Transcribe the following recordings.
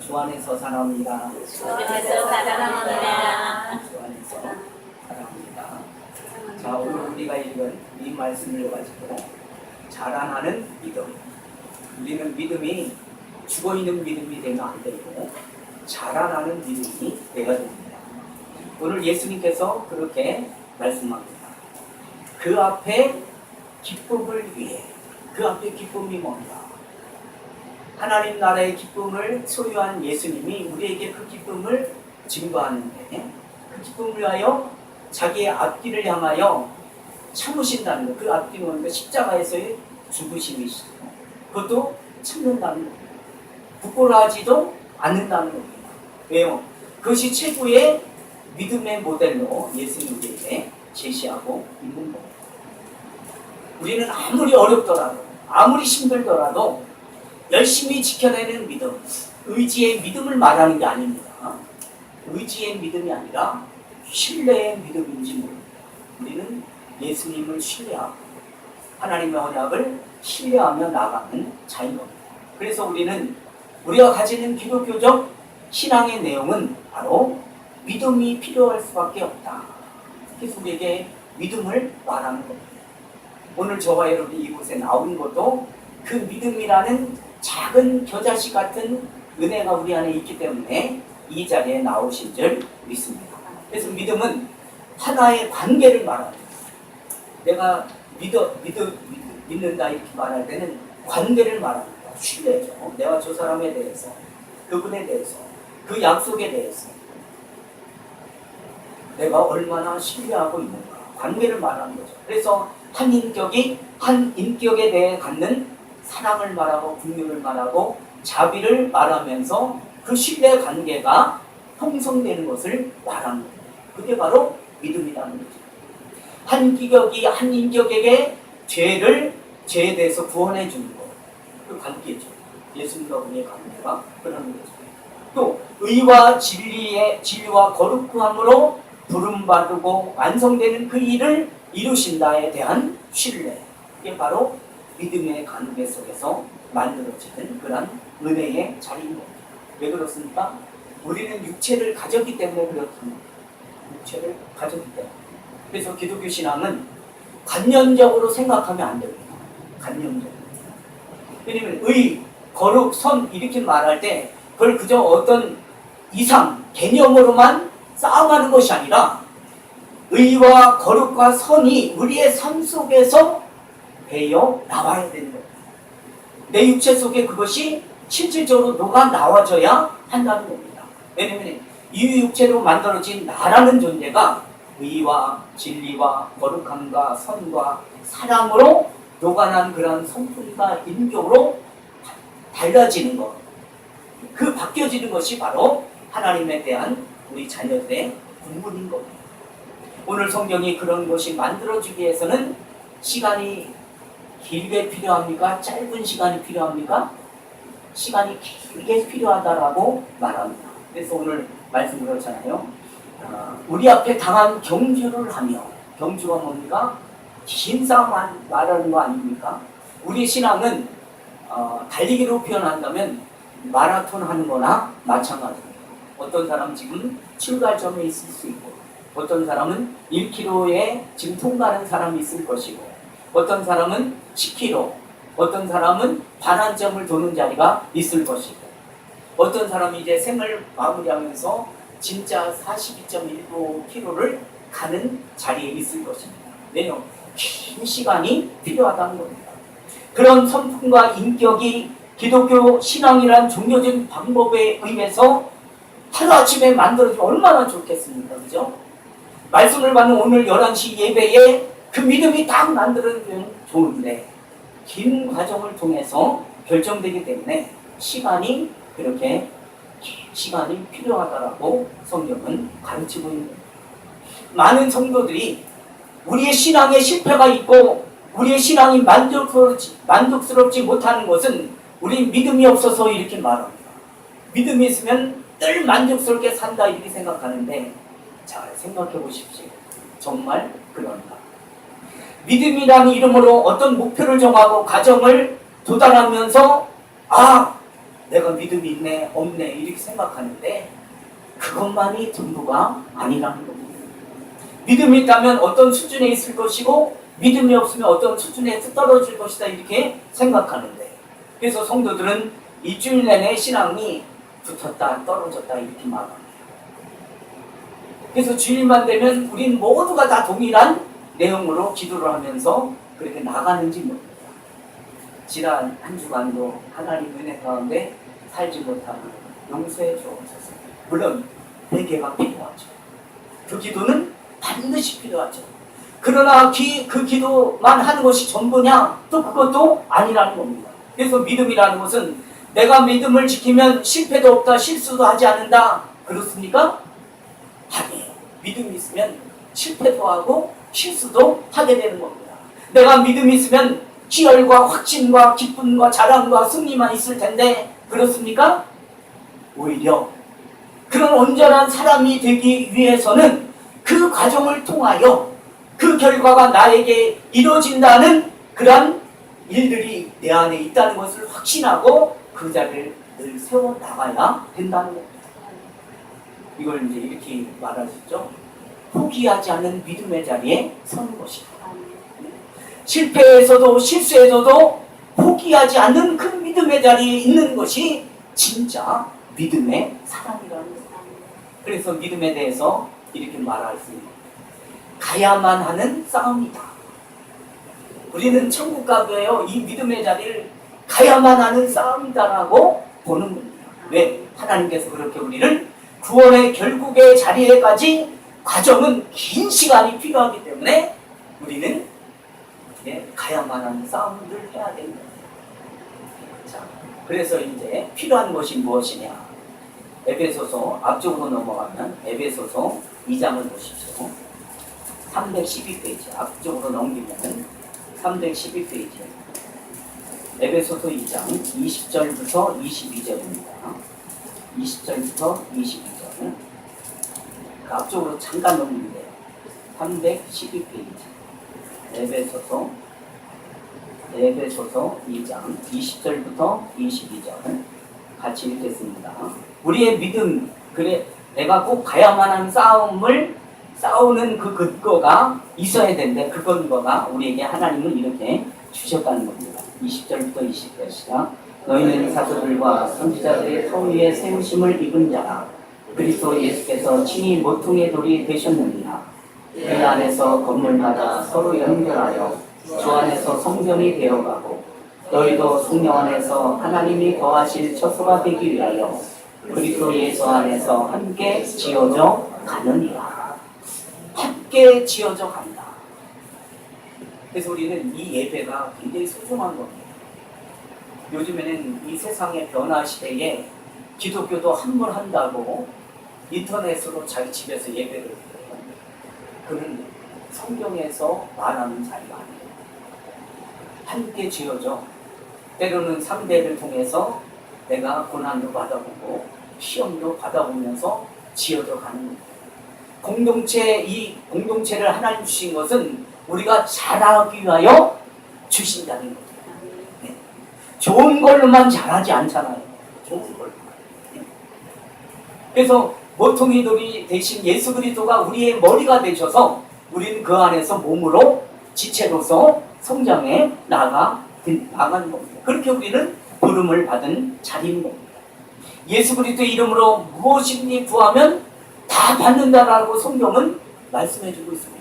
주 안에서 사랑합니다. 주 안에서 사랑합니다. 주 안에서 사랑합니다. 자, 오늘 우리가 읽은 이 말씀을 가지고 자라나는 믿음. 우리는 믿음이 죽어있는 믿음이 되면 안 되고 자라나는 믿음이 되어야 됩니다. 오늘 예수님께서 그렇게 말씀합니다. 그 앞에 기쁨을 위해. 그 앞에 기쁨이 뭔가? 하나님 나라의 기쁨을 소유한 예수님이 우리에게 그 기쁨을 증거하는데, 그 기쁨을 위하여 자기의 앞길을 향하여 참으신다는 것. 그 앞길은 십자가에서의 죽으심이시죠. 그것도 참는다는 겁니다. 부끄러워하지도 않는다는 겁니다. 왜요? 그것이 최고의 믿음의 모델로 예수님 우리에게 제시하고 있는 겁니다. 우리는 아무리 어렵더라도, 아무리 힘들더라도 열심히 지켜내는 믿음, 의지의 믿음을 말하는 게 아닙니다. 의지의 믿음이 아니라 신뢰의 믿음인지 모릅니다. 우리는 예수님을 신뢰하고 하나님의 언약을 신뢰하며 나가는 자인 겁니다. 그래서 우리가 가지는 기독교적 신앙의 내용은 바로 믿음이 필요할 수밖에 없다. 그래서 우리에게 믿음을 말하는 겁니다. 오늘 저와 여러분이 이곳에 나온 것도 그 믿음이라는 작은 겨자씨 같은 은혜가 우리 안에 있기 때문에 이 자리에 나오신 줄 믿습니다. 그래서 믿음은 하나의 관계를 말합니다. 내가 믿는다 이렇게 말할 때는 관계를 말합니다. 신뢰죠. 내가 저 사람에 대해서, 그분에 대해서, 그 약속에 대해서 내가 얼마나 신뢰하고 있는가, 관계를 말하는 거죠. 그래서 한 인격에 대해 갖는 사랑을 말하고 긍휼을 말하고 자비를 말하면서 그 신뢰 관계가 형성되는 것을 말하는 겁니다. 그게 바로 믿음이라는 거죠. 한 인격에게 죄에 대해서 구원해 주는 것, 그 관계죠. 예수님과 우리의 관계가 그런 거죠. 또 의와 진리와 거룩함으로 부름받고 완성되는 그 일을 이루신다에 대한 신뢰, 이게 바로 믿음의 관계 속에서 만들어지는 그런 은혜의 자리인 겁니다. 왜 그렇습니까? 우리는 육체를 가졌기 때문에 그렇습니다. 육체를 가졌기 때문에. 그래서 기독교 신앙은 관념적으로 생각하면 안 됩니다. 관념적으로. 왜냐면 의, 거룩, 선 이렇게 말할 때 그걸 그저 어떤 이상, 개념으로만 쌓아가는 것이 아니라 의와 거룩과 선이 우리의 삶 속에서 배어 나와야 되는 겁니다. 내 육체 속에 그것이 실질적으로 녹아 나와져야 한다는 겁니다. 왜냐하면 이 육체로 만들어진 나라는 존재가 의와 진리와 거룩함과 선과 사랑으로 녹아난 그런 성품과 인격으로 달라지는 것, 그 바뀌어지는 것이 바로 하나님에 대한 우리 자녀들의 본분인 겁니다. 오늘 성경이 그런 것이 만들어지기 위해서는 시간이 길게 필요합니까? 짧은 시간이 필요합니까? 시간이 길게 필요하다라고 말합니다. 그래서 오늘 말씀 그렇잖아요. 우리 앞에 당한 경주를 하며, 경주가 뭡니까? 긴 싸움 말하는 거 아닙니까? 우리 신앙은 달리기로 표현한다면 마라톤 하는 거나 마찬가지입니다. 어떤 사람 지금 출발점에 있을 수 있고, 어떤 사람은 1km에 지금 통과하는 사람이 있을 것이고, 어떤 사람은 10km, 어떤 사람은 반환점을 도는 자리가 있을 것이고, 어떤 사람이 이제 생을 마무리하면서 진짜 42.1km를 가는 자리에 있을 것입니다. 왜냐하면 긴 시간이 필요하다는 겁니다. 그런 성품과 인격이 기독교 신앙이란 종교적인 방법에 의해서 하루아침에 만들어지면 얼마나 좋겠습니까? 그죠? 말씀을 받는 오늘 11시 예배에 그 믿음이 딱 만들어지면 좋은데 긴 과정을 통해서 결정되기 때문에 시간이 필요하다라고 성경은 가르치고 있는 겁니다. 많은 성도들이 우리의 신앙에 실패가 있고 우리의 신앙이 만족스럽지 못하는 것은 우리 믿음이 없어서 이렇게 말합니다. 믿음이 있으면 늘 만족스럽게 산다 이렇게 생각하는데 잘 생각해 보십시오. 정말 그런가? 믿음이라는 이름으로 어떤 목표를 정하고 과정을 도달하면서 내가 믿음이 있네 없네 이렇게 생각하는데 그것만이 전부가 아니라는 겁니다. 믿음이 있다면 어떤 수준에 있을 것이고 믿음이 없으면 어떤 수준에서 떨어질 것이다 이렇게 생각하는데, 그래서 성도들은 일주일 내내 신앙이 붙었다 떨어졌다 이렇게 말합니다. 그래서 주일만 되면 우린 모두가 다 동일한 내용으로 기도를 하면서 그렇게 나가는지 모릅니다. 지난 한 주간도 하나님 은혜 가운데 살지 못하고 용서해 주옵소서. 물론 회개가 필요하죠. 그 기도는 반드시 필요하죠. 그러나 그 기도만 하는 것이 전부냐? 또 그것도 아니라는 겁니다. 그래서 믿음이라는 것은 내가 믿음을 지키면 실패도 없다, 실수도 하지 않는다. 그렇습니까? 아니에요. 믿음이 있으면 실패도 하고 실수도 하게 되는 겁니다. 내가 믿음이 있으면 희열과 확신과 기쁨과 자랑과 승리만 있을 텐데 그렇습니까? 오히려 그런 온전한 사람이 되기 위해서는 그 과정을 통하여 그 결과가 나에게 이루어진다는 그런 일들이 내 안에 있다는 것을 확신하고 그 자리를 늘 세워나가야 된다는 겁니다. 이걸 이제 이렇게 말하셨죠. 포기하지 않는 믿음의 자리에 서는 것이다. 실패에서도 실수에서도 포기하지 않는 그 믿음의 자리에 있는 것이 진짜 믿음의 사람이라는 거예요. 그래서 믿음에 대해서 이렇게 말할 수 있는 가야만 하는 싸움이다. 우리는 천국 가고요 이 믿음의 자리를 가야만 하는 싸움이다라고 보는 겁니다. 왜? 하나님께서 그렇게 우리를 구원의 결국의 자리에까지 과정은 긴 시간이 필요하기 때문에 우리는 가야만 하는 싸움을 해야 됩니다. 자, 그래서 이제 필요한 것이 무엇이냐? 에베소서 앞쪽으로 넘어가면 에베소서 2장을 보십시오. 312페이지 앞쪽으로 넘기면 312페이지 에베소서 2장 20절부터 22절입니다. 20절부터 22절 앞쪽으로 잠깐 넘기면 돼요. 312페이지 에베소서 2장 20절부터 22절 같이 읽겠습니다. 우리의 믿음, 그래 내가 꼭 가야만 하는 싸우는 그 근거가 있어야 되는데 그 근거가 우리에게 하나님은 이렇게 주셨다는 겁니다. 20절부터 20절 시작. 너희는 사도들과 선지자들의 터 위에 세우심을 입은 자라. 그리스도 예수께서 친히 모퉁이의 돌이 되셨느니라. 그 안에서 건물마다 서로 연결하여 주 안에서 성전이 되어가고 너희도 성령 안에서 하나님이 거하실 처소가 되기 위하여 그리스도 예수 안에서 함께 지어져 가느니라. 함께 지어져 간다. 그래서 우리는 이 예배가 굉장히 소중한 겁니다. 요즘에는 이 세상의 변화 시대에 기독교도 함몰한다고 인터넷으로 자기 집에서 예배를 해요. 그는 성경에서 말하는 자리가 아니에요. 함께 지어져 때로는 상대를 통해서 내가 고난도 받아보고 시험도 받아보면서 지어져 가는 거예요. 이 공동체를 하나님 주신 것은 우리가 자라기 위하여 주신다는 거예요. 네. 좋은 걸로만 자라지 않잖아요. 좋은 걸로만. 네. 그래서 모퉁이돌이 대신 예수 그리스도가 우리의 머리가 되셔서 우리는 그 안에서 몸으로 지체로서 성장해 나가는 겁니다. 그렇게 우리는 부름을 받은 자리인 겁니다. 예수 그리스도의 이름으로 무엇이든지 구하면 다 받는다라고 성경은 말씀해주고 있습니다.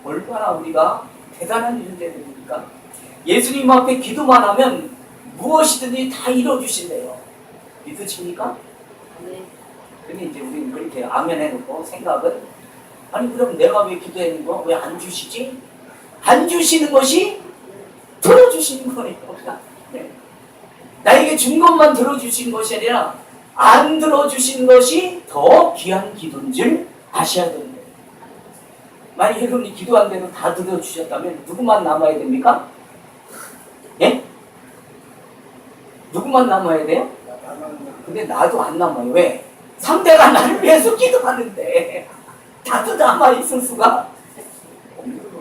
얼마나 우리가 대단한 존재들입니까? 예수님 앞에 기도만 하면 무엇이든지 다 이뤄주신대요. 믿으십니까? 네. 근데 이제 우리는 그렇게 아멘 해놓고 생각은 아니 그럼 내가 왜 기도했는 거? 왜 안 주시지? 안 주시는 것이 들어주시는 거예요. 네. 나에게 준 것만 들어주신 것이 아니라 안 들어주신 것이 더 귀한 기도인 줄 아셔야 됩니다. 만약 여러분이 기도한 대로 다 들어주셨다면 누구만 남아야 됩니까? 예? 누구만 남아야 돼요? 근데 나도 안 남아요. 왜? 상대가 나를 위해서 기도하는데 나도 남아있을 수가 없는 거죠.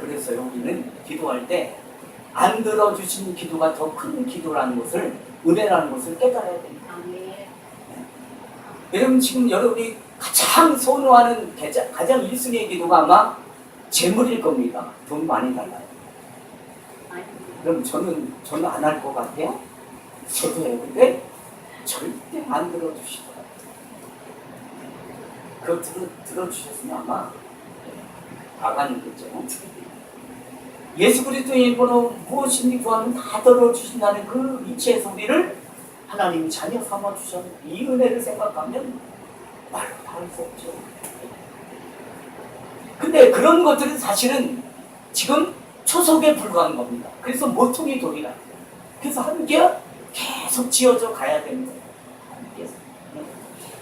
그래서 여기는 기도할 때 안 들어주신 기도가 더 큰 기도라는 것을 은혜라는 것을 깨달아야 됩니다. 아멘. 여러분 지금 여러분이 가장 선호하는 가장 1순위의 기도가 아마 재물일 겁니다. 돈 많이 달라요. 그럼 저는 안 할 것 같아요? 저도 해요. 근데 절대 안 들어주시더라고요. 그거 들어주셨으면 아마 나가는거죠. 예수 그리스도의 이름으로 무엇이니 구하면 다 들어주신다는 그 이치의 소리를 하나님이 자녀 삼아 주셨는데 이 은혜를 생각하면 말로 다 할 수 없죠. 근데 그런 것들은 사실은 지금 초석에 불과한 겁니다. 그래서 모퉁이 돌이라. 그래서 함께 계속 지어져 가야 되는 거예요.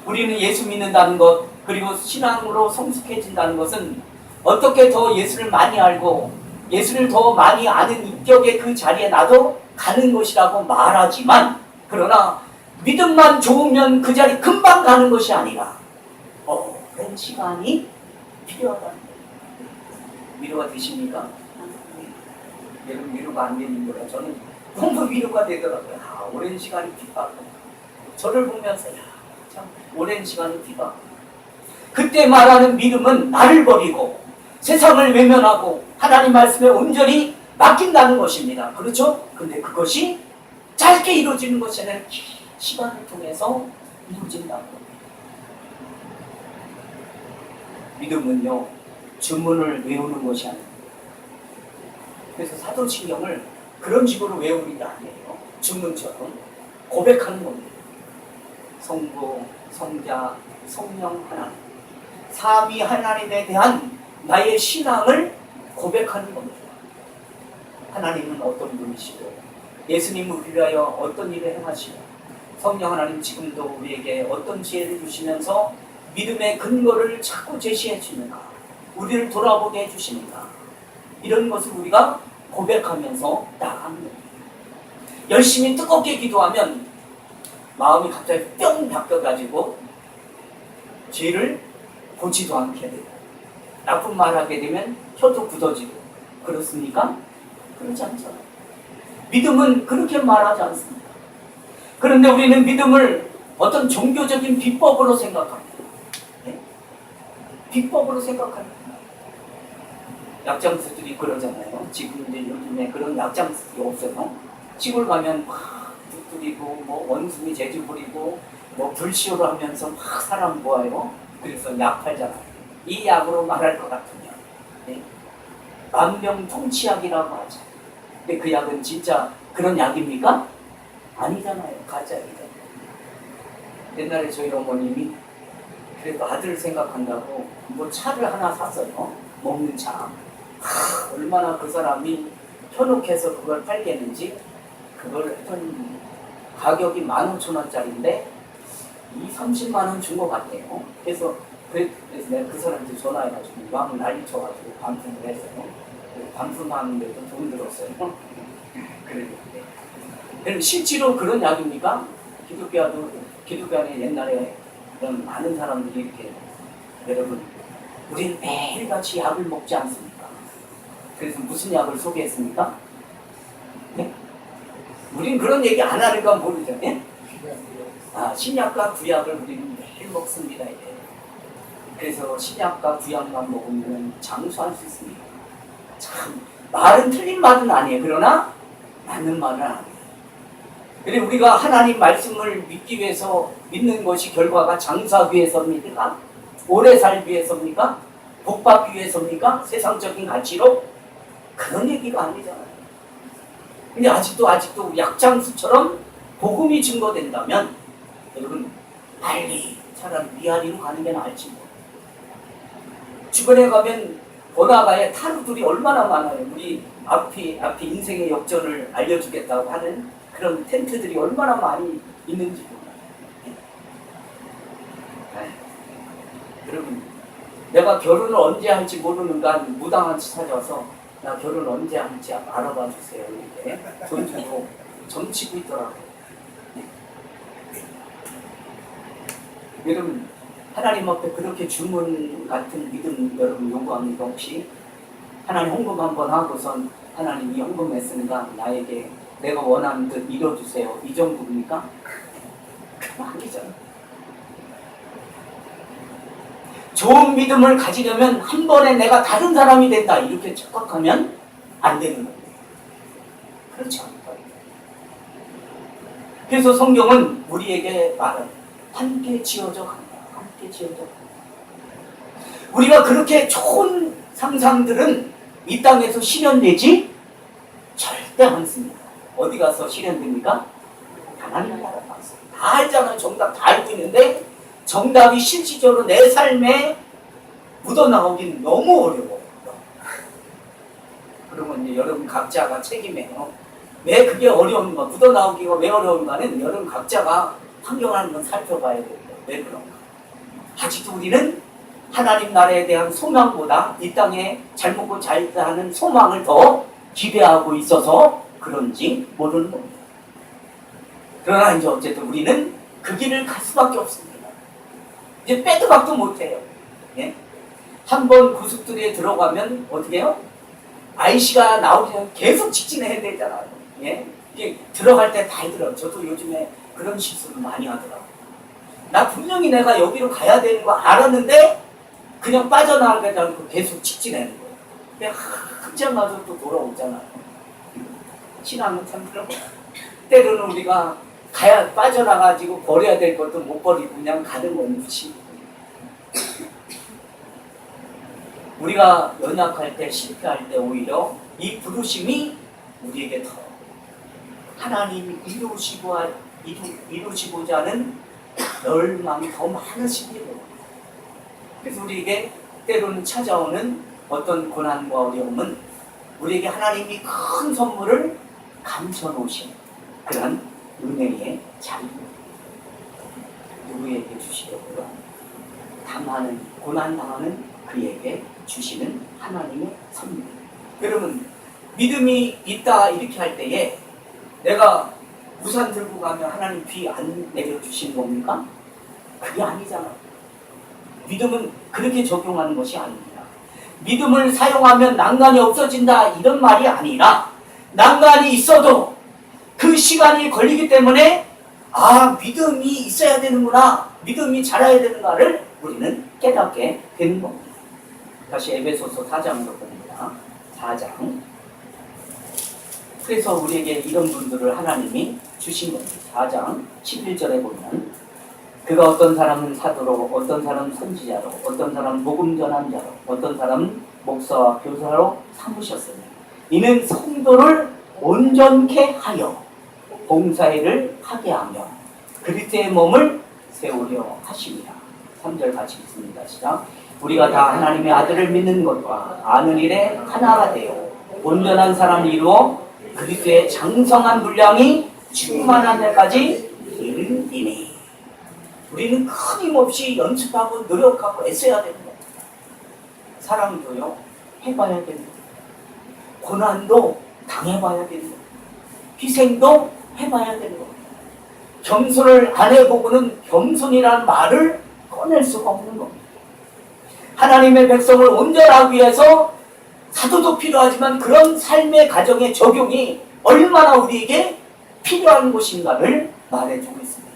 우리는 예수 믿는다는 것, 그리고 신앙으로 성숙해진다는 것은 어떻게 더 예수를 많이 알고 예수를 더 많이 아는 인격의 그 자리에 나도 가는 것이라고 말하지만, 그러나 믿음만 좋으면 그 자리 금방 가는 것이 아니라 오랜 시간이 필요하다는 거예요. 위로가 되십니까? 여러분 위로가 안 되는 거라 저는 너무 위로가 되더라고요. 오랜 시간이 필요하고 저를 보면서 참 오랜 시간이 필요하고, 그때 말하는 믿음은 나를 버리고 세상을 외면하고 하나님 말씀에 온전히 맡긴다는 것입니다. 그렇죠? 근데 그것이 짧게 이루어지는 것이 아니라 긴 시간을 통해서 이루어진다는 겁니다. 믿음은요, 주문을 외우는 것이 아닙니다. 그래서 사도신경을 그런 식으로 외우는 게 아니에요. 주문처럼 고백하는 겁니다. 성부, 성자, 성령 하나님, 삼위 하나님에 대한 나의 신앙을 고백하는 겁니다. 하나님은 어떤 분이시고 예수님을 위하여 어떤 일을 행하시고 성령 하나님 지금도 우리에게 어떤 지혜를 주시면서 믿음의 근거를 자꾸 제시해 주시는가, 우리를 돌아보게 해주시는가, 이런 것을 우리가 고백하면서 나아가는 겁니다. 열심히 뜨겁게 기도하면 마음이 갑자기 뿅 바뀌어가지고 죄를 보지도 않게 되고 나쁜 말 하게 되면 혀도 굳어지고, 그렇습니까? 그렇지 않잖아요. 믿음은 그렇게 말하지 않습니다. 그런데 우리는 믿음을 어떤 종교적인 비법으로 생각합니다. 네? 비법으로 생각합니다. 약장수들이 그러잖아요. 지금 이제 요즘에 그런 약장수들이 없어요. 시골 가면 막 두드리고 뭐 원숭이 재주 부리고 뭐 불시오를 하면서 막 사람 모아요. 그래서 약 팔잖아요. 이 약으로 말할 것 같으면 네? 만병통치약이라고 하죠. 근데 그 약은 진짜 그런 약입니까? 아니잖아요. 가짜 약이잖아요. 옛날에 저희 어머님이 그래도 아들 생각한다고 뭐 차를 하나 샀어요. 먹는 차. 얼마나 그 사람이 현혹해서 그걸 팔겠는지, 그걸 했더니 가격이 15,000원짜리인데 30만 원 준 것 같아요. 그래서 내가 그 사람한테 전화해가지고 막 난리 쳐가지고 반품을 했어요. 반품하는데도 돈 들었어요. 그런데 실제로 그런 약입니까? 기독교 안에 옛날에 그런 많은 사람들이 이렇게, 여러분, 우리는 매일같이 약을 먹지 않습니까? 그래서 무슨 약을 소개했습니까? 네? 우린 그런 얘기 안 하니까 모르죠. 네? 신약과 구약을 우리는 매일 먹습니다. 이제. 그래서 신약과 구약만 먹으면 장수할 수 있습니다. 참, 말은 틀린 말은 아니에요. 그러나 맞는 말은 아니에요. 그리고 우리가 하나님 말씀을 믿기 위해서 믿는 것이 결과가 장수하기 위해서입니까? 오래 살기 위해서입니까? 복받기 위해서입니까? 세상적인 가치로? 그런 얘기가 아니잖아요. 근데 아직도 약장수처럼 복음이 증거된다면 여러분 빨리 차라리 위아래로 가는 게 나을지 뭐. 주변에 가면 번화가에 타루들이 얼마나 많아요. 우리 앞이 인생의 역전을 알려주겠다고 하는 그런 텐트들이 얼마나 많이 있는지 몰라요. 여러분, 내가 결혼을 언제 할지 모르는가 무당한 치 찾아와서 나 결혼 언제 할지 알아봐 주세요. 이렇게 돈 주고 점치고 있더라고요. 여러분, 하나님 앞에 그렇게 주문 같은 믿음 여러분 요구합니까? 혹시 하나님 헌금 한번 하고선 하나님 이 헌금 했으니까 나에게 내가 원하는 듯 이뤄주세요. 이 정도입니까? 그건 아니잖아. 좋은 믿음을 가지려면 한 번에 내가 다른 사람이 된다 이렇게 착각하면 안 되는 겁니다. 그렇지 않다. 그래서 성경은 우리에게 말은 함께 지어져 간다. 함께 지어져 간다. 우리가 그렇게 좋은 상상들은 이 땅에서 실현되지 절대 않습니다. 어디 가서 실현됩니까? 하나님 나라 가서. 다 알잖아요. 정답 다 알고 있는데 정답이 실질적으로 내 삶에 묻어나오긴 너무 어려워요. 그러면 이제 여러분 각자가 책임해요. 왜 그게 어려운가, 묻어나오기가 왜 어려운가는 여러분 각자가 환경을 한번 살펴봐야 돼요. 왜 그런가. 아직도 우리는 하나님 나라에 대한 소망보다 이 땅에 잘 먹고 잘 사는 소망을 더 기대하고 있어서 그런지 모르는 겁니다. 그러나 이제 어쨌든 우리는 그 길을 갈 수밖에 없습니다. 이제 빼도 박도 못해요. 예? 한번 고속도로에 들어가면 어떻게 해요? IC가 나오기 전에 계속 직진해야 되잖아요. 예? 이게 들어갈 때 다 힘들어요. 저도 요즘에 그런 실수를 많이 하더라고요. 나 분명히 내가 여기로 가야 되는 거 알았는데 그냥 빠져나가지 않고 계속 직진하는 거예요. 근데 한참 가서 또 돌아오잖아요. 신앙은 참 그런 거예요. 때로는 우리가 빠져나가지고 버려야 될 것도 못 버리고 그냥 가는 건지. 우리가 연약할 때, 실패할 때 오히려 이 부르심이 우리에게 더 하나님이 이루시고자 하는 열망이 더 많으신 일이에요. 그래서 우리에게 때로는 찾아오는 어떤 고난과 어려움은 우리에게 하나님이 큰 선물을 감춰놓으신 그런 은혜의 자리입니다. 누구에게 주시려고요? 고난당하는 그에게 주시는 하나님의 선물. 여러분, 믿음이 있다 이렇게 할 때에 내가 우산 들고 가면 하나님 비 안 내려주시는 겁니까? 그게 아니잖아요. 믿음은 그렇게 적용하는 것이 아닙니다. 믿음을 사용하면 난간이 없어진다 이런 말이 아니라 난간이 있어도 그 시간이 걸리기 때문에 믿음이 있어야 되는구나, 믿음이 자라야 되는가를 우리는 깨닫게 되는 겁니다. 다시 에베소서 4장으로 봅니다. 4장. 그래서 우리에게 이런 분들을 하나님이 주신 겁니다. 4장 11절에 보면 그가 어떤 사람은 사도로, 어떤 사람은 선지자로, 어떤 사람은 복음 전환자로, 어떤 사람은 목사와 교사로 삼으셨으니 이는 성도를 온전케 하여 봉사일을 하게 하며 그리스도의 몸을 세우려 하십니다. 3절 같이 읽습니다. 시작. 우리가 다 하나님의 아들을 믿는 것과 아는 일에 하나가 되어 온전한 사람을 이루어 그리스도의 장성한 분량이 충만한 데까지 이르리니. 우리는 끊임없이 연습하고 노력하고 애써야 됩니다. 사랑도요, 해봐야 됩니다. 고난도 당해봐야 됩니다. 희생도 해봐야 되는 겁니다. 겸손을 안 해보고는 겸손이라는 말을 꺼낼 수가 없는 겁니다. 하나님의 백성을 온전하기 위해서 사도도 필요하지만 그런 삶의 가정의 적용이 얼마나 우리에게 필요한 것인가를 말해주고 있습니다.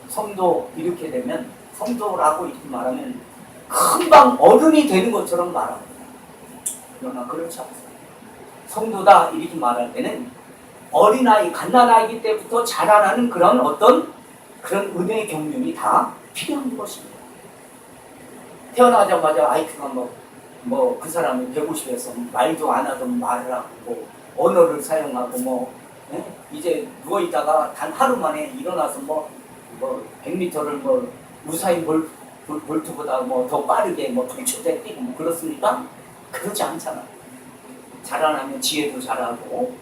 성도 이렇게 되면, 성도라고 이렇게 말하면 금방 어른이 되는 것처럼 말합니다. 그러나 그렇지 않습니다. 성도다 이렇게 말할 때는 어린아이, 갓난아기 때부터 자라나는 그런 어떤 그런 은혜의 경륜이 다 필요한 것입니다. 태어나자마자 IQ가 그 사람이 150에서 말도 안 하던 말을 하고 언어를 사용하고 이제 누워있다가 단 하루 만에 일어나서 100m를 우사인 볼트보다 더 빠르게 풀초대 뛰고 그렇습니까? 그렇지 않잖아요. 자라나면 지혜도 자라고,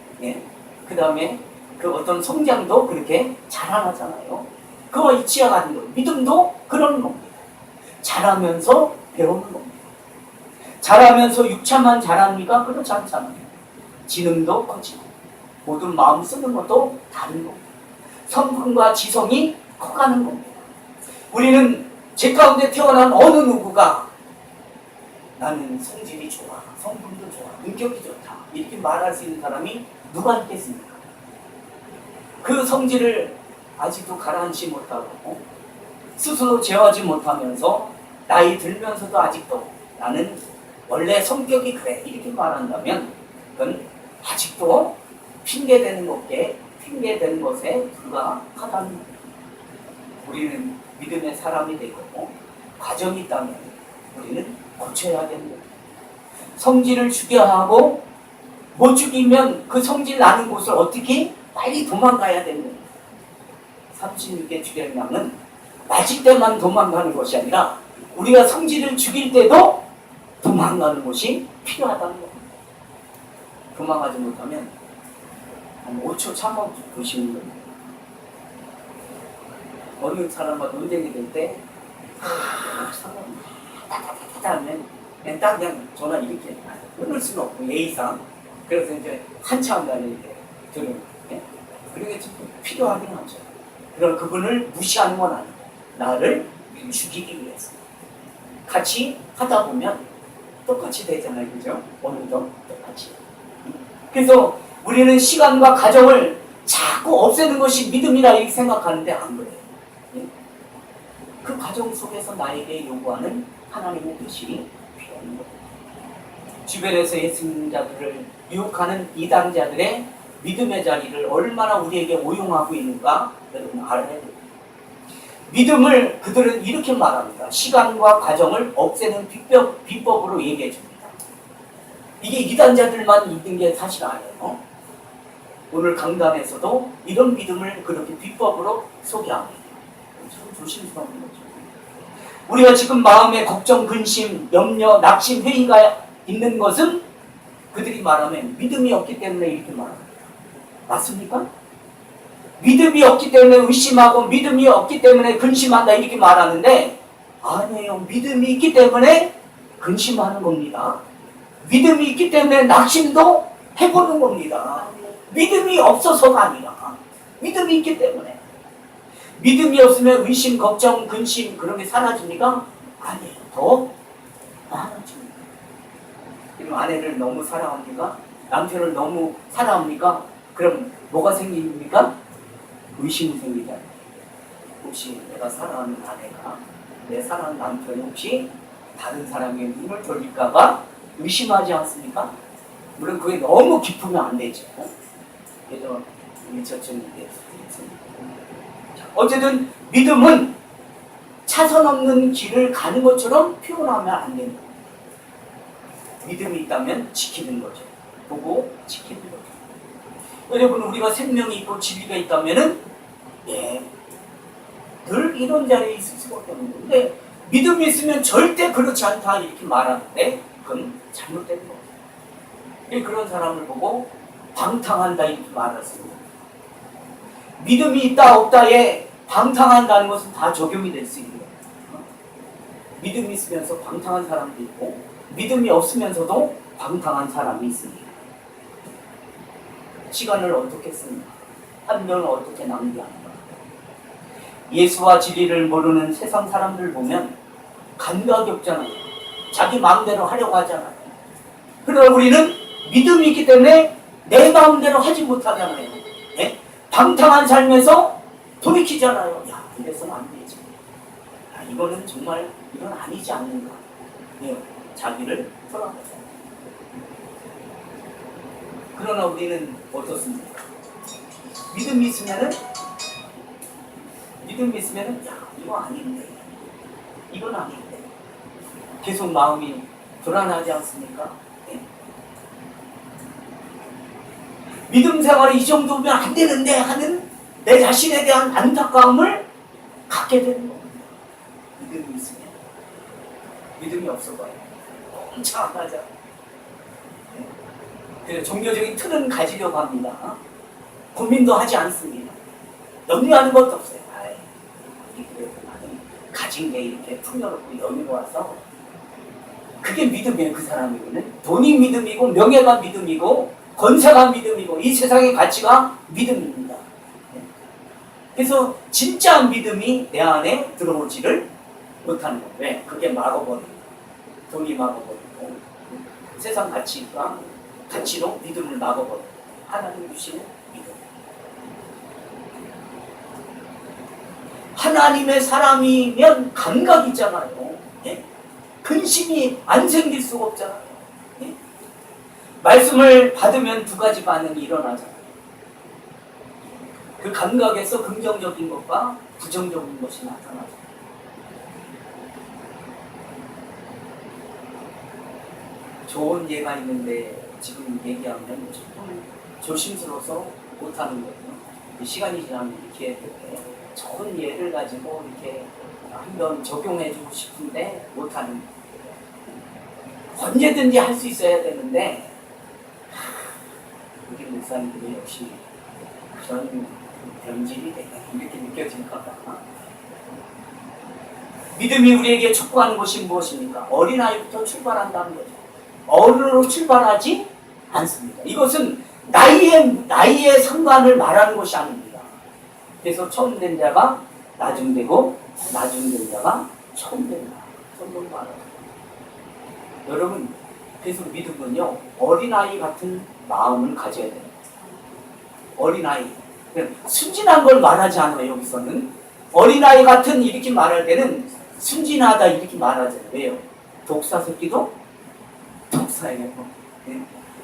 그 다음에 그 어떤 성장도 그렇게 자라나잖아요. 그와 이치와 같은 거. 믿음도 그런 겁니다. 자라면서 배우는 겁니다. 자라면서 육체만 자랍니까? 그렇지 않잖아요. 지능도 커지고 모든 마음 쓰는 것도 다른 겁니다. 성품과 지성이 커가는 겁니다. 우리는 제 가운데 태어난 어느 누구가 나는 성질이 좋아, 성품도 좋아, 인격이 좋다 이렇게 말할 수 있는 사람이 누가 있겠습니까? 그 성질을 아직도 가라앉지 못하고 스스로 제어하지 못하면서 나이 들면서도 아직도 나는 원래 성격이 그래 이렇게 말한다면 그건 아직도 핑계대는 것에 불과하다는 거예요. 우리는 믿음의 사람이 되고 과정이 있다면 우리는 고쳐야 되는 거예요. 성질을 죽여야 하고 못 죽이면 그 성질 나는 곳을 어떻게 빨리 도망가야 되는 거예요. 36개 주량량은 맞을 때만 도망가는 것이 아니라 우리가 성질을 죽일 때도 도망가는 것이 필요하다는 거예요. 도망가지 못하면 한 5초 참아 보시는 거예요. 어느 사람과 논쟁이 될 때 하면 딱 그냥 전화 이렇게 끊을 수는 없고 예의상 그래서 이제 한참 다닐 때 들은 그런 게 좀 필요하긴 하죠. 그럼 그분을 무시하는 건 아니고 나를 죽이기 위해서 같이 하다 보면 똑같이 되잖아요, 그죠? 오늘도 똑같이. 그래서 우리는 시간과 가정을 자꾸 없애는 것이 믿음이라 이렇게 생각하는데 안 그래요. 그 과정 속에서 나에게 요구하는 하나님의 뜻이 필요한 거예요. 주변에서 예수 믿는 자들을 유혹하는 이단자들의 믿음의 자리를 얼마나 우리에게 오용하고 있는가 여러분 알아야 돼요. 믿음을 그들은 이렇게 말합니다. 시간과 과정을 없애는 비법으로 얘기해 줍니다. 이게 이단자들만 있는 게 사실 아니에요. 오늘 강단에서도 이런 믿음을 그렇게 비법으로 소개합니다. 참 조심스러운 거죠. 우리가 지금 마음에 걱정, 근심, 염려, 낙심, 회의가 있는 것은 그들이 말하면 믿음이 없기 때문에 이렇게 말합니다. 맞습니까? 믿음이 없기 때문에 의심하고 믿음이 없기 때문에 근심한다 이렇게 말하는데 아니에요. 믿음이 있기 때문에 근심하는 겁니다. 믿음이 있기 때문에 낙심도 해보는 겁니다. 믿음이 없어서가 아니라 믿음이 있기 때문에. 믿음이 없으면 의심, 걱정, 근심 그런 게 사라집니까? 아니에요. 더 많아집니다. 그럼 아내를 너무 사랑합니까? 남편을 너무 사랑합니까? 그럼 뭐가 생깁니까? 의심이 생기잖아요. 혹시 내가 사랑하는 아내가 내 사랑하는 남편이 혹시 다른 사람에게 눈을 돌릴까봐 의심하지 않습니까? 물론 그게 너무 깊으면 안 되죠. 그래서 미처쯤 어쨌든 믿음은 차선 없는 길을 가는 것처럼 표현하면 안 됩니다. 믿음이 있다면 지키는 거죠. 보고 지키는 거죠. 여러분 우리가 생명이 있고 진리가 있다면은 늘 이런 자리에 있을 수밖에 없는 건데 믿음이 있으면 절대 그렇지 않다 이렇게 말하는데 그건 잘못된 거예요. 그런 사람을 보고 방탕한다 이렇게 말했습니다. 믿음이 있다 없다에 방탕한다는 것은 다 적용이 될 수 있는 거예요. 믿음이 있으면서 방탕한 사람도 있고 믿음이 없으면서도 방탕한 사람이 있습니다. 시간을 어떻게 씁니까? 한 명을 어떻게 낭비하는가? 예수와 진리를 모르는 세상 사람들 보면 감각이 없잖아요. 자기 마음대로 하려고 하잖아요. 그러나 우리는 믿음이 있기 때문에 내 마음대로 하지 못하잖아요. 네? 방탕한 삶에서 돌이키잖아요. 야, 이래서는 안 되지. 야, 이거는 정말 이건 아니지 않는가. 네, 자기를 돌아보자. 그러나 우리는 어떻습니까? 믿음이 있으면은 야, 이거 아닌데. 이건 아닌데. 계속 마음이 불안하지 않습니까? 네. 믿음 생활이 이 정도면 안 되는데 하는 내 자신에 대한 안타까움을 갖게 되는 겁니다. 믿음이 있으면. 믿음이 없어봐요. 엄청 안 가자. 네. 그래서 종교적인 틀은 가지려고 합니다. 고민도 하지 않습니다. 염려하는 것도 없어요. 가진 게 이렇게 풍요롭고 여유로워서 그게 믿음이에요. 그 사람이고는 돈이 믿음이고 명예가 믿음이고 권세가 믿음이고 이 세상의 가치가 믿음입니다. 그래서 진짜 믿음이 내 안에 들어오지를 못하는 거예요. 왜? 그게 막아버리고 돈이 막아버리고 세상 가치가 가치로 믿음을 막아버리고 하나님 주시는 믿음. 하나님의 사람이면 감각 있잖아요. 예? 근심이 안 생길 수가 없잖아요. 예? 말씀을 받으면 두 가지 반응이 일어나잖아요. 그 감각에서 긍정적인 것과 부정적인 것이 나타나죠. 좋은 예가 있는데 지금 얘기하면 조금 조심스러워서 못하는 거예요. 시간이 지나면 이렇게 좋은 예를 가지고 이렇게 한번 적용해주고 싶은데 못하는 거예요. 언제든지 할 수 있어야 되는데 우리 목사님들이 역시 그런 변질이 되게 이렇게 느껴질까 봐. 믿음이 우리에게 촉구하는 것이 무엇입니까? 어린아이부터 출발한다는 거죠. 어른으로 출발하지 않습니다. 이것은 나이의 상관을 말하는 것이 아닙니다. 그래서 처음 된 자가 나중 되고 나중 된 자가 처음 된다. 성경 말합니다. 여러분, 그래서 믿음은요, 어린아이 같은 마음을 가져야 됩니다. 어린아이. 순진한 걸 말하지 않아요, 여기서는. 어린아이 같은 이렇게 말할 때는 순진하다 이렇게 말하잖아요. 왜요? 독사 새끼도 독사예요.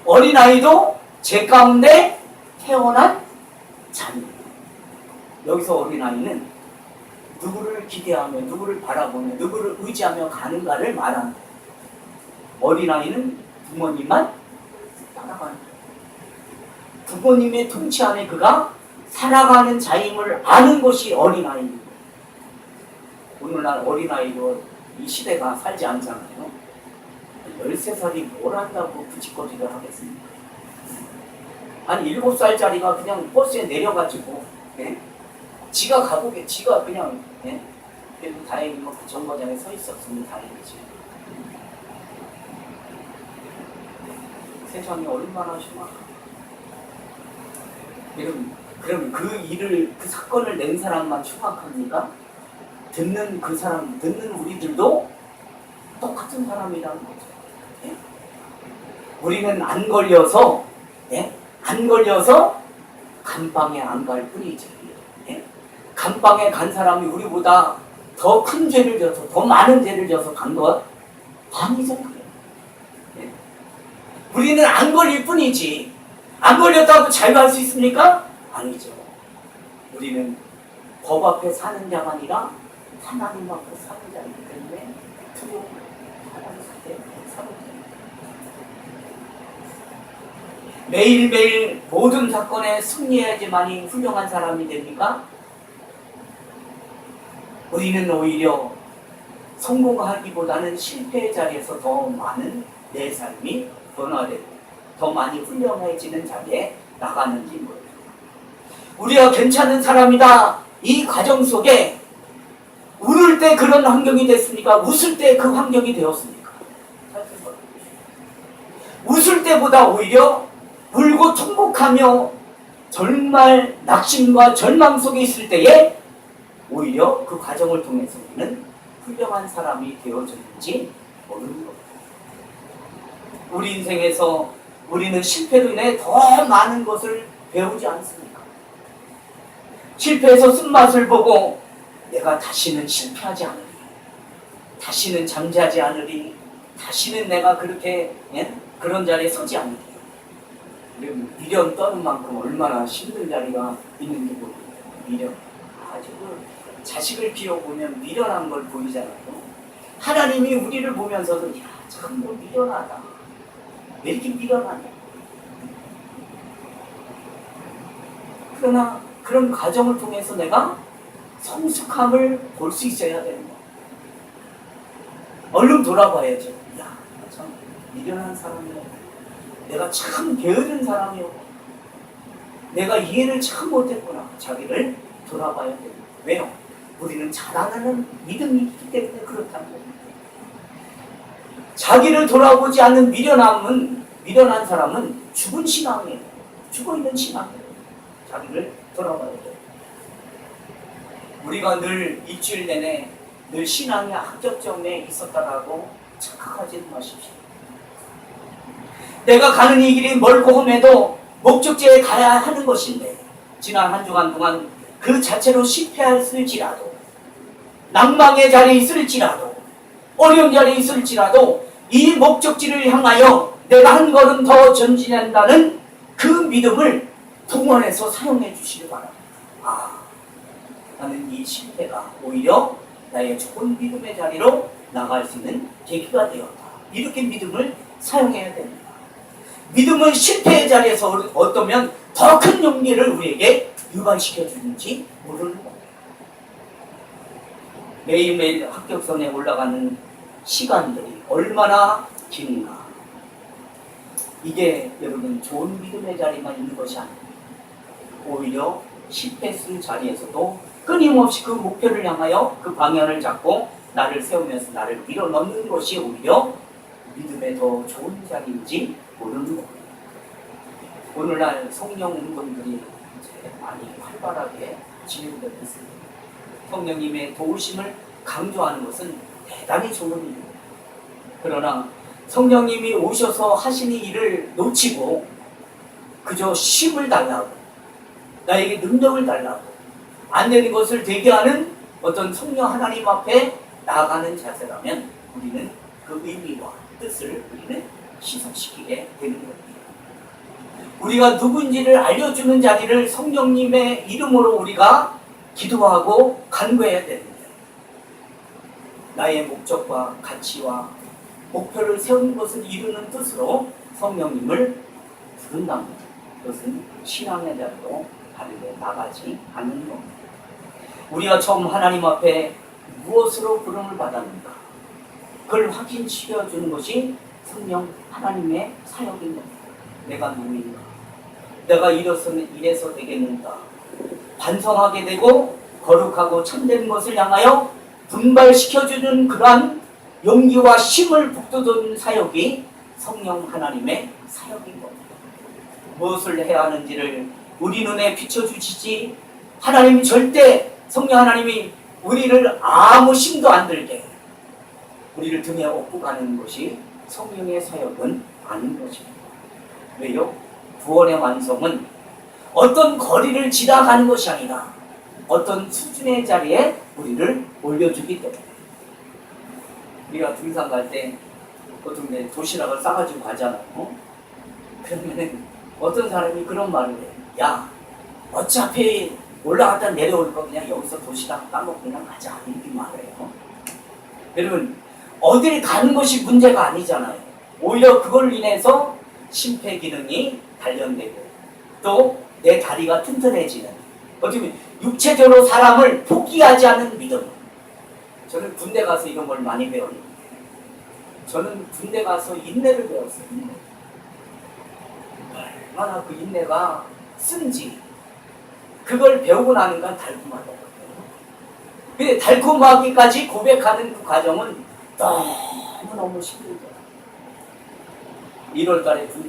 어린아이도 제 가운데 태어난 자입니다. 여기서 어린아이는 누구를 기대하며 누구를 바라보며 누구를 의지하며 가는가를 말하는 거예요. 어린아이는 부모님만 따라가는 거예요. 부모님의 통치 안에 그가 살아가는 자임을 아는 것이 어린아이입니다. 오늘날 어린아이로 이 시대가 살지 않잖아요. 13살이 뭘 한다고 부짓거리를 하겠습니까? 아니 7살짜리가 그냥 버스에 내려가지고 예? 지가 가보게 지가 그냥 예? 그래도 다행히 뭐 그 정거장에 서 있었으면 다행이지. 세상이 얼마나 심각하. 그럼 그 사건을 낸 사람만 흉악합니까? 듣는 그 사람, 듣는 우리들도 똑같은 사람이라는 거죠. 예? 우리는 안 걸려서, 예? 안 걸려서 감방에 안 갈 뿐이지. 예? 감방에 간 사람이 우리보다 더 큰 죄를 져서, 더 많은 죄를 져서 간 것 아니잖아요. 예? 우리는 안 걸릴 뿐이지. 안 걸렸다고 잘 갈 수 있습니까? 아니죠. 우리는 법 앞에 사는 자가 아니라 하나님 앞에 사는 자이기 때문에 두려움 하나님 앞에 사는 자입니다. 매일매일 모든 사건에 승리해야지만이 훌륭한 사람이 됩니까? 우리는 오히려 성공하기보다는 실패의 자리에서 더 많은 내 삶이 변화되고 더 많이 훌륭해지는 자리에 나가는 인물. 우리가 괜찮은 사람이다. 이 과정 속에 울을 때 그런 환경이 됐습니까? 웃을 때 그 환경이 되었습니까? 웃을 때보다 오히려 울고 통곡하며 정말 낙심과 절망 속에 있을 때에 오히려 그 과정을 통해서 우리는 훌륭한 사람이 되어졌는지 모르는 겁니다. 우리 인생에서 우리는 실패로 인해 더 많은 것을 배우지 않습니까? 실패해서 쓴맛을 보고 내가 다시는 실패하지 않으리, 다시는 잠자지 않으리, 다시는 내가 그렇게 그런 자리에 서지 않으리. 미련 떠는 만큼 얼마나 힘든 자리가 있는지 모릅니다. 미련. 아주 자식을 키워보면 미련한 걸 보이잖아요. 하나님이 우리를 보면서도 야, 참 너 미련하다. 왜 이렇게 미련하냐? 그러나 그런 과정을 통해서 내가 성숙함을 볼 수 있어야 되는 거야. 얼른 돌아봐야죠. 야, 참 미련한 사람이야. 내가 참 게으른 사람이야. 내가 이해를 참 못했구나. 자기를 돌아봐야 돼요. 왜요? 우리는 자라나는 믿음이 있기 때문에 그렇다는 겁니다. 자기를 돌아보지 않는 미련한 사람은 죽은 신앙이에요. 죽어있는 신앙이에요. 자기를 돌아봐야 돼요. 우리가 늘 일주일 내내 늘 신앙의 합격점에 있었다라고 착각하지 마십시오. 내가 가는 이 길이 멀고 험해도 목적지에 가야 하는 것인데 지난 한 주간 동안 그 자체로 실패했을지라도 낭망의 자리에 있을지라도 어려운 자리에 있을지라도 이 목적지를 향하여 내가 한 걸음 더 전진한다는 그 믿음을 동원해서 사용해 주시기 바랍니다. 나는 이 실패가 오히려 나의 좋은 믿음의 자리로 나갈 수 있는 계기가 되었다. 이렇게 믿음을 사용해야 됩니다. 믿음은 실패의 자리에서 어떠면 더 큰 용기를 우리에게 유발시켜 주는지 모르는 겁니다. 매일매일 합격선에 올라가는 시간들이 얼마나 긴가. 이게 여러분 좋은 믿음의 자리만 있는 것이 아닙니다. 오히려 실패했을 자리에서도 끊임없이 그 목표를 향하여 그 방향을 잡고 나를 세우면서 나를 밀어넣는 것이 오히려 믿음의 더 좋은 자리인지 모르는 겁니다. 오늘날 성령 운동들이 이제 많이 활발하게 진행되고 있습니다. 성령님의 도우심을 강조하는 것은 대단히 좋은 일입니다. 그러나 성령님이 오셔서 하시는 일을 놓치고 그저 쉼을 달라고 나에게 능력을 달라고 안 되는 것을 되게 하는 어떤 성령 하나님 앞에 나아가는 자세라면 우리는 그 의미와 뜻을 우리는 희석시키게 되는 겁니다. 우리가 누군지를 알려주는 자리를 성령님의 이름으로 우리가 기도하고 간구해야 됩니다. 나의 목적과 가치와 목표를 세운 것을 이루는 뜻으로 성령님을 부른답니다. 그것은 신앙의 자리로 바르게 나가지 않는 겁니다. 우리가 처음 하나님 앞에 무엇으로 부름을 받았는가? 그걸 확인시켜주는 것이 성령 하나님의 사역인 겁니다. 내가 누구인가? 내가 이래서 되겠는가? 반성하게 되고 거룩하고 참된 것을 향하여 분발시켜주는 그러한 용기와 힘을 북돋우는 사역이 성령 하나님의 사역인 겁니다. 무엇을 해야 하는지를 우리 눈에 비춰주시지 하나님이 절대 성령 하나님이 우리를 아무 힘도 안 들게 우리를 등에 업고 가는 것이 성령의 사역은 아닌 것입니다. 왜요? 구원의 완성은 어떤 거리를 지나가는 것이 아니라 어떤 수준의 자리에 우리를 올려주기 때문에 우리가 등산 갈 때 보통 도시락을 싸가지고 가잖아요. 그러면 어떤 사람이 그런 말을 해요. 야, 어차피 올라갔다 내려올 거 그냥 여기서 도시락 따먹고 그냥 가자. 이렇게 말해요. 여러분, 어딜 가는 것이 문제가 아니잖아요. 오히려 그걸 인해서 심폐기능이 단련되고 또 내 다리가 튼튼해지는 어떻게 보면 육체적으로 사람을 포기하지 않는 믿음. 저는 군대 가서 이런 걸 많이 배웠는데 저는 군대 가서 인내를 배웠어요. 인내. 얼마나 그 인내가 쓴지 그걸 배우고 나니까 달콤하더라고요. 근데 달콤하기까지 고백하는 그 과정은 너무너무 힘들더라고요. 1월 달에 군대